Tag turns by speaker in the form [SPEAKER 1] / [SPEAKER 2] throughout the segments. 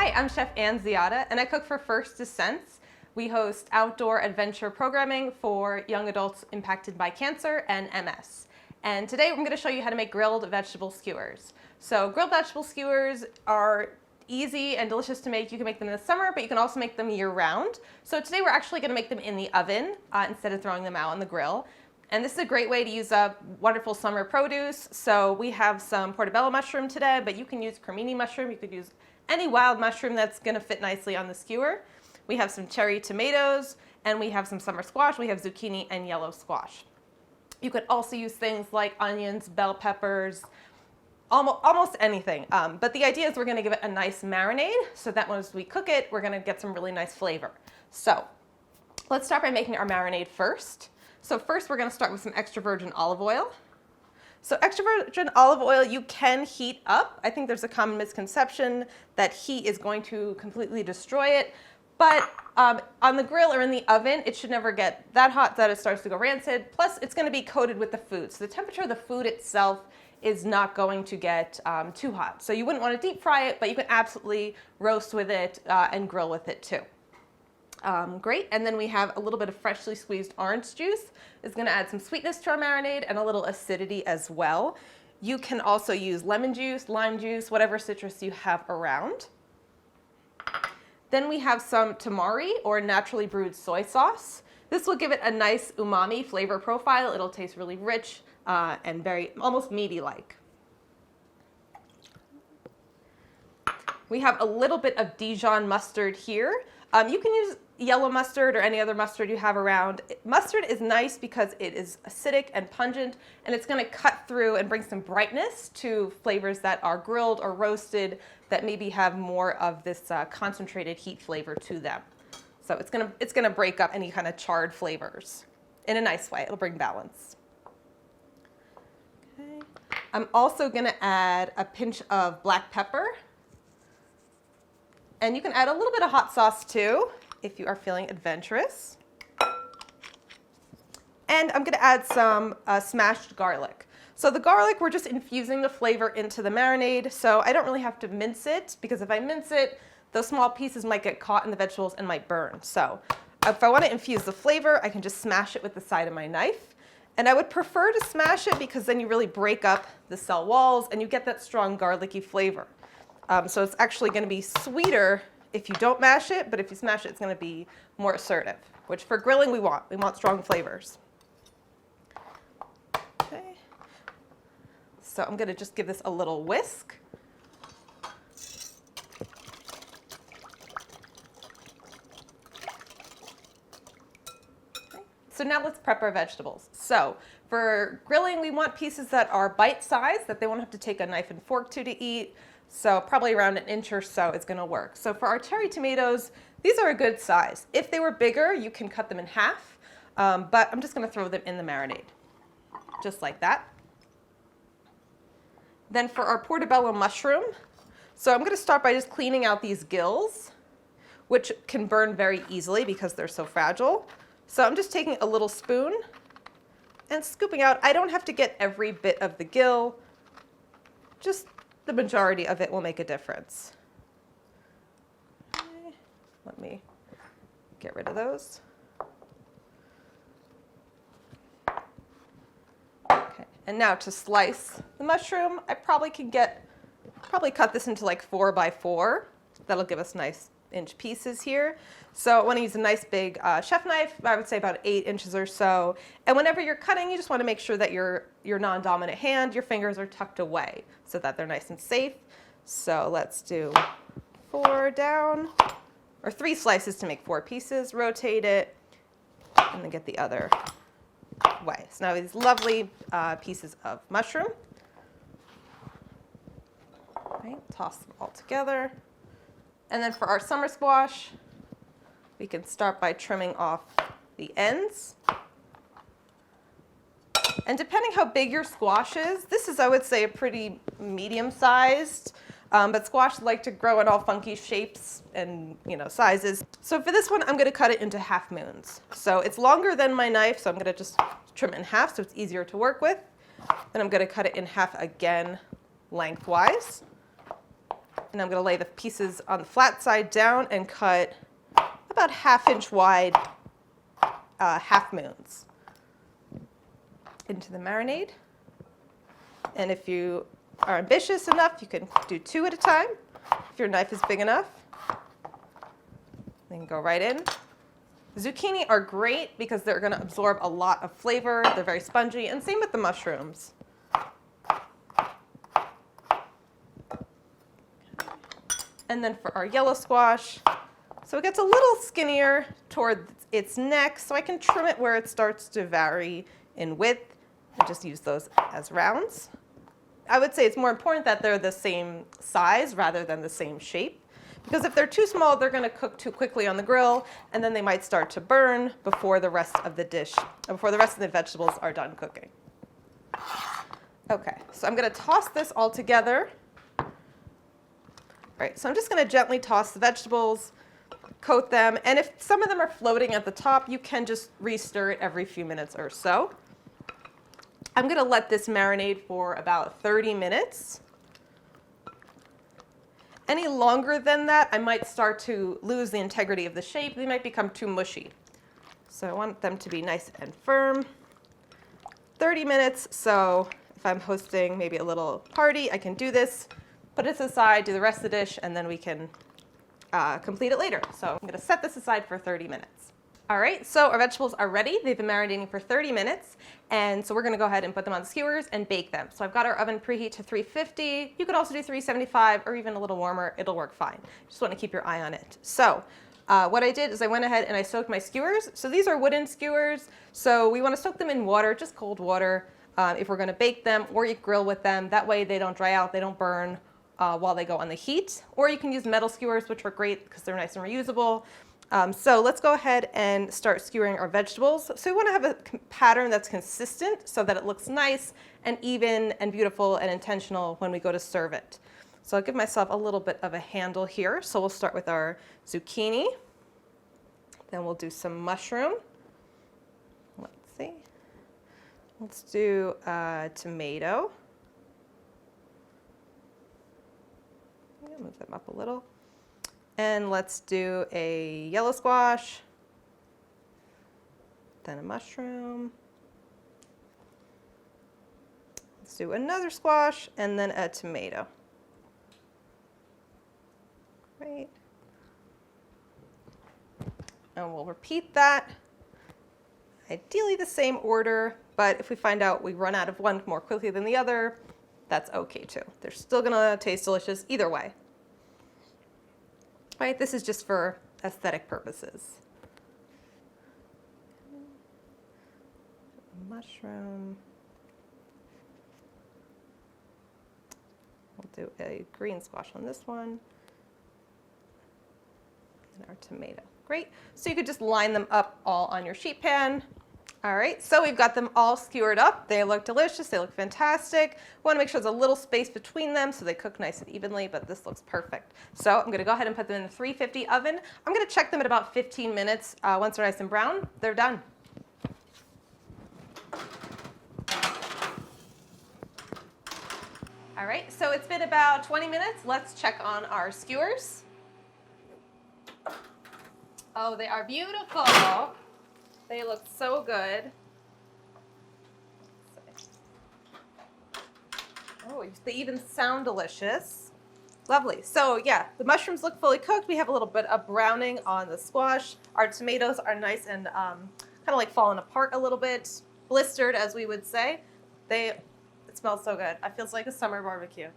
[SPEAKER 1] Hi, I'm Chef Ann Ziada, and I cook for First Descents. We host outdoor adventure programming for young adults impacted by cancer and MS. And today I'm going to show you how to make grilled vegetable skewers. So grilled vegetable skewers are easy and delicious to make. You can make them in the summer, but you can also make them year-round. So today we're actually going to make them in the oven instead of throwing them out on the grill. And this is a great way to use up wonderful summer produce. So we have some portobello mushroom today, but you can use cremini mushroom. You could use any wild mushroom that's going to fit nicely on the skewer. We have some cherry tomatoes, and we have some summer squash. We have zucchini and yellow squash. You could also use things like onions, bell peppers, almost anything. But the idea is we're going to give it a nice marinade so that once we cook it, we're going to get some really nice flavor. So let's start by making our marinade first. So first we're going to start with some extra virgin olive oil. So extra virgin olive oil you can heat up. I think there's a common misconception that heat is going to completely destroy it. But on the grill or in the oven, it should never get that hot that it starts to go rancid. Plus, it's going to be coated with the food. So the temperature of the food itself is not going to get too hot. So you wouldn't want to deep fry it, but you can absolutely roast with it and grill with it too. Great, and then we have a little bit of freshly squeezed orange juice. It's going to add some sweetness to our marinade and a little acidity as well. You can also use lemon juice, lime juice, whatever citrus you have around. Then we have some tamari or naturally brewed soy sauce. This will give it a nice umami flavor profile. It'll taste really rich and very almost meaty-like. We have a little bit of Dijon mustard here. You can use yellow mustard or any other mustard you have around. Mustard is nice because it is acidic and pungent, and it's going to cut through and bring some brightness to flavors that are grilled or roasted that maybe have more of this concentrated heat flavor to them. So it's gonna break up any kind of charred flavors in a nice way. It'll bring balance. Okay. I'm also going to add a pinch of black pepper. And you can add a little bit of hot sauce too, if you are feeling adventurous. And I'm going to add some smashed garlic. So the garlic, we're just infusing the flavor into the marinade, so I don't really have to mince it, because if I mince it, those small pieces might get caught in the vegetables and might burn. So if I want to infuse the flavor, I can just smash it with the side of my knife. And I would prefer to smash it because then you really break up the cell walls and you get that strong garlicky flavor. So it's actually going to be sweeter if you don't mash it, but if you smash it, it's going to be more assertive, which for grilling we want. We want strong flavors. Okay. So I'm going to just give this a little whisk. Okay. So now let's prep our vegetables. So for grilling, we want pieces that are bite-sized, that they won't have to take a knife and fork to eat. So probably around 1 inch or so is going to work. So for our cherry tomatoes, these are a good size. If they were bigger, you can cut them in half, but I'm just going to throw them in the marinade, just like that. Then for our portobello mushroom, so I'm going to start by just cleaning out these gills, which can burn very easily because they're so fragile. So I'm just taking a little spoon and scooping out. I don't have to get every bit of the gill, just the majority of it will make a difference. Okay. Let me get rid of those. Okay. And now to slice the mushroom, I probably cut this into like 4 by 4. That'll give us nice inch pieces here. So I want to use a nice big chef knife. I would say about 8 inches or so. And whenever you're cutting, you just want to make sure that your non-dominant hand, your fingers are tucked away so that they're nice and safe. So let's do 4 down, or 3 slices to make 4 pieces. Rotate it, and then get the other way. So now these lovely pieces of mushroom. Okay, toss them all together. And then for our summer squash, we can start by trimming off the ends. And depending how big your squash is, this is, I would say, a pretty medium-sized, but squash like to grow in all funky shapes and sizes. So for this one, I'm going to cut it into half moons. So it's longer than my knife, so I'm going to just trim it in half so it's easier to work with. Then I'm going to cut it in half again lengthwise. And I'm going to lay the pieces on the flat side down and cut about 1/2 inch wide half moons into the marinade. And if you are ambitious enough, you can do 2 at a time. If your knife is big enough, then go right in. Zucchini are great because they're going to absorb a lot of flavor. They're very spongy, and same with the mushrooms. And then for our yellow squash, so it gets a little skinnier toward its neck, so I can trim it where it starts to vary in width and just use those as rounds. I would say it's more important that they're the same size rather than the same shape, because if they're too small, they're going to cook too quickly on the grill, and then they might start to burn before the rest of the dish, before the rest of the vegetables are done cooking. Okay, so I'm going to toss this all together. All right, so I'm just going to gently toss the vegetables, coat them, and if some of them are floating at the top, you can just re-stir it every few minutes or so. I'm going to let this marinate for about 30 minutes. Any longer than that, I might start to lose the integrity of the shape. They might become too mushy. So I want them to be nice and firm. 30 minutes, so if I'm hosting maybe a little party, I can do this, put it aside, do the rest of the dish, and then we can complete it later. So I'm going to set this aside for 30 minutes. All right, so our vegetables are ready. They've been marinating for 30 minutes, and so we're going to go ahead and put them on the skewers and bake them. So I've got our oven preheat to 350. You could also do 375 or even a little warmer. It'll work fine. Just want to keep your eye on it. So what I did is I went ahead and I soaked my skewers. So these are wooden skewers, so we want to soak them in water, just cold water, if we're going to bake them, or you grill with them. That way they don't dry out, they don't burn while they go on the heat. Or you can use metal skewers, which are great because they're nice and reusable. So let's go ahead and start skewering our vegetables. So we want to have a pattern that's consistent so that it looks nice and even and beautiful and intentional when we go to serve it. So I'll give myself a little bit of a handle here. So we'll start with our zucchini. Then we'll do some mushroom. Let's see. Let's do tomato. Move them up a little. And let's do a yellow squash, then a mushroom. Let's do another squash and then a tomato. Great. And we'll repeat that. Ideally the same order, but if we find out we run out of one more quickly than the other, that's okay too. They're still gonna taste delicious either way. Right, this is just for aesthetic purposes. Mushroom. We'll do a green squash on this one. And our tomato. Great. So you could just line them up all on your sheet pan. All right, so we've got them all skewered up. They look delicious, they look fantastic. We want to make sure there's a little space between them so they cook nice and evenly, but this looks perfect. So I'm going to go ahead and put them in the 350 oven. I'm going to check them at about 15 minutes. Once they're nice and brown, they're done. All right, so it's been about 20 minutes. Let's check on our skewers. Oh, they are beautiful. They look so good. Oh, they even sound delicious. Lovely. So yeah, the mushrooms look fully cooked. We have a little bit of browning on the squash. Our tomatoes are nice and kind of like falling apart a little bit, blistered as we would say. It smells so good. It feels like a summer barbecue.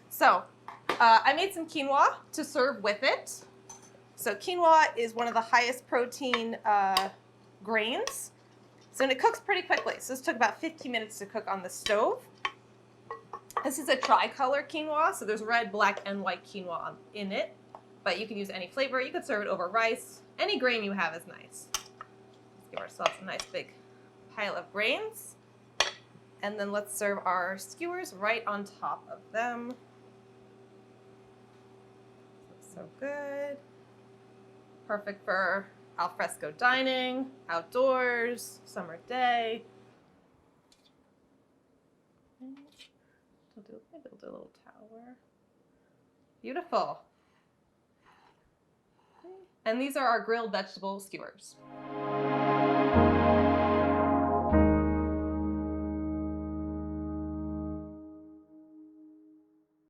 [SPEAKER 1] So I made some quinoa to serve with it. So quinoa is one of the highest protein grains. So and it cooks pretty quickly. So this took about 15 minutes to cook on the stove. This is a tricolor quinoa, so there's red, black, and white quinoa in it. But you can use any flavor. You could serve it over rice. Any grain you have is nice. Let's give ourselves a nice big pile of grains. And then let's serve our skewers right on top of them. Looks so good. Perfect for alfresco dining, outdoors, summer day. Maybe we'll do a little tower. Beautiful. And these are our grilled vegetable skewers.